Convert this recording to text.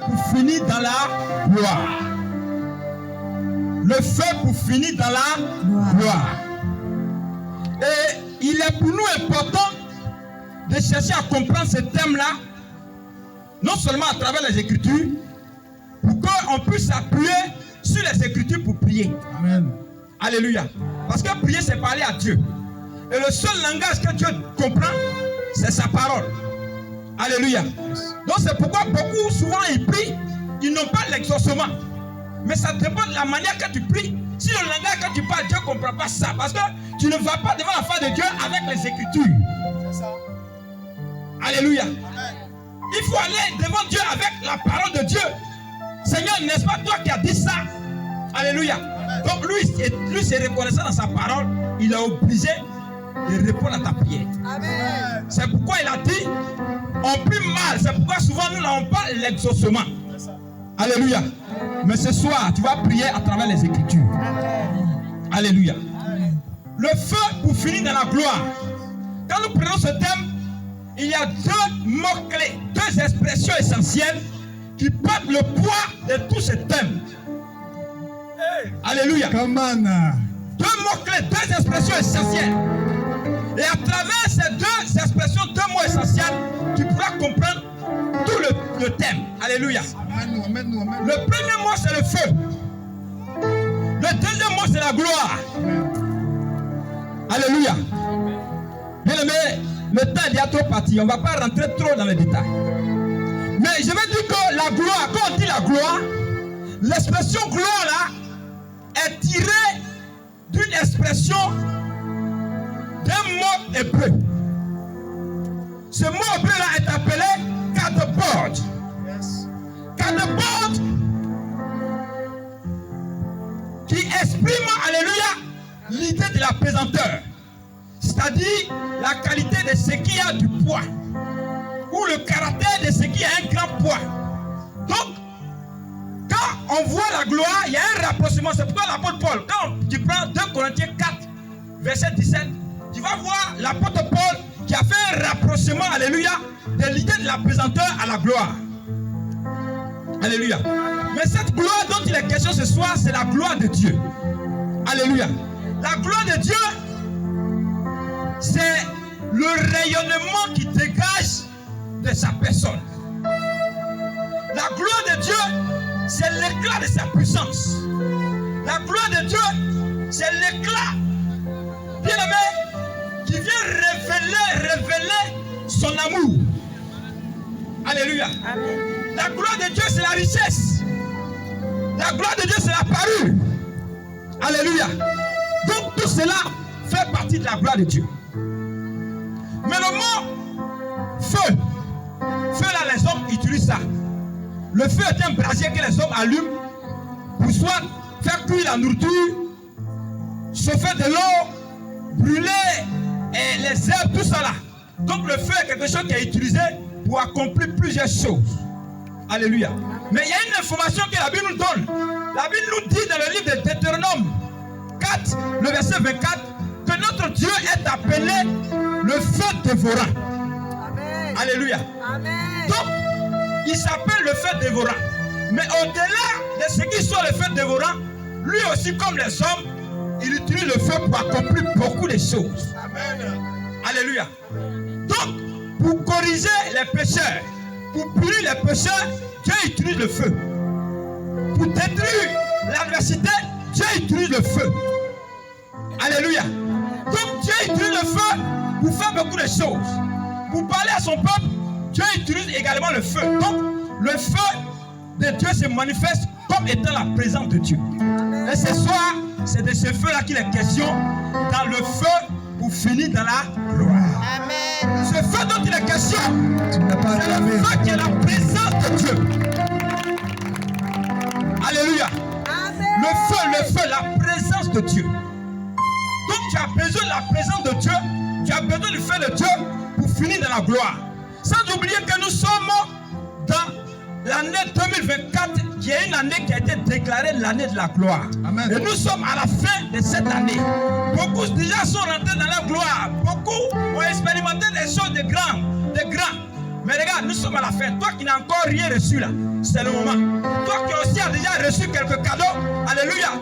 pour finir dans la gloire. Le feu pour finir dans la gloire. Et il est pour nous important de chercher à comprendre ce thème-là, non seulement à travers les Écritures, pour qu'on puisse s'appuyer sur les Écritures pour prier. Amen. Alléluia. Parce que prier, c'est parler à Dieu. Et le seul langage que Dieu comprend, c'est sa parole. Alléluia. Donc c'est pourquoi beaucoup, souvent, ils prient, ils n'ont pas l'exaucement. Mais ça dépend de la manière que tu pries. Si le langage que tu parles, Dieu ne comprend pas ça. Parce que tu ne vas pas devant la face de Dieu avec les Écritures. C'est ça. Alléluia. Amen. Il faut aller devant Dieu avec la parole de Dieu. Seigneur, n'est-ce pas toi qui as dit ça? Alléluia. Amen. Donc lui, c'est reconnaissant dans sa parole. Il est obligé de répondre à ta prière. Amen. C'est pourquoi il a dit, on prie mal. C'est pourquoi souvent nous n'avons pas l'exaucement. Alléluia. Mais ce soir, tu vas prier à travers les Écritures. Amen. Alléluia. Amen. Le feu pour finir dans la gloire. Quand nous prenons ce thème, il y a deux mots-clés, deux expressions essentielles qui portent le poids de tout ce thème. Hey. Alléluia. Come on. Deux mots-clés, deux expressions essentielles. Et à travers ces deux expressions, deux mots essentiels, tu pourras comprendre tout le thème. Alléluia. Amen, amen, amen. Le premier mot, c'est le feu. Le deuxième mot, c'est la gloire. Amen. Alléluia. Bien aimé, le temps est déjà trop parti. On ne va pas rentrer trop dans les détails. Mais je vais dire que la gloire, quand on dit la gloire, l'expression gloire là est tirée d'une expression d'un mot hébreu. Ce mot hébreu là est appelé kadabod. Yes. Kadabod qui exprime, alléluia, l'idée de la pesanteur. C'est-à-dire la qualité de ce qui a du poids. Ou le caractère de ce qui a un grand poids. Donc, quand on voit la gloire, il y a un rapprochement. C'est pourquoi l'apôtre Paul, quand tu prends 2 Corinthiens 4, verset 17, tu vas voir l'apôtre Paul qui a fait un rapprochement, alléluia, de l'idée de la pesanteur à la gloire. Alléluia. Mais cette gloire dont il est question ce soir, c'est la gloire de Dieu. Alléluia. La gloire de Dieu, c'est le rayonnement qui dégage de sa personne. La gloire de Dieu, c'est l'éclat de sa puissance. La gloire de Dieu, c'est l'éclat, bien aimé, qui vient révéler son amour. Alléluia. Amen. La gloire de Dieu, c'est la richesse. La gloire de Dieu, c'est la parure. Alléluia. Donc tout cela fait partie de la gloire de Dieu. Mais le mot feu, là, les hommes utilisent ça. Le feu est un brasier que les hommes allument pour soit faire cuire la nourriture, chauffer de l'eau, brûler et les herbes, tout ça là. Donc le feu est quelque chose qui est utilisé pour accomplir plusieurs choses. Alléluia. Mais il y a une information que la Bible nous donne. La Bible nous dit dans le livre de Deutéronome 4, le verset 24, que notre Dieu est appelé le feu dévorant. Amen. Alléluia. Amen. Donc, il s'appelle le feu dévorant. Mais au-delà de ce qui soit le feu dévorant, lui aussi, comme les hommes, il utilise le feu pour accomplir beaucoup de choses. Amen. Alléluia. Donc, pour corriger les pécheurs, pour punir les pécheurs, Dieu utilise le feu. Pour détruire l'adversité, Dieu utilise le feu. Alléluia. Donc Dieu utilise le feu pour faire beaucoup de choses. Pour parler à son peuple, Dieu utilise également le feu. Donc le feu de Dieu se manifeste comme étant la présence de Dieu. Et ce soir, c'est de ce feu-là qu'il est question, dans le feu pour finir dans la gloire. Amen. Ce feu dont il est question, c'est le feu qui est la présence de Dieu. Alléluia. Amen. Le feu, la présence de Dieu. Donc tu as besoin de la présence de Dieu, tu as besoin du feu de Dieu pour finir dans la gloire. Sans oublier que nous sommes dans l'année 2024, qui est une année qui a été déclarée l'année de la gloire. Amen. Et nous sommes à la fin de cette année. Beaucoup déjà sont rentrés dans la gloire. Beaucoup ont expérimenté des choses de grands. Mais regarde, nous sommes à la fin. Toi qui n'as encore rien reçu là, c'est le moment. Toi qui aussi as déjà reçu quelques cadeaux, alléluia.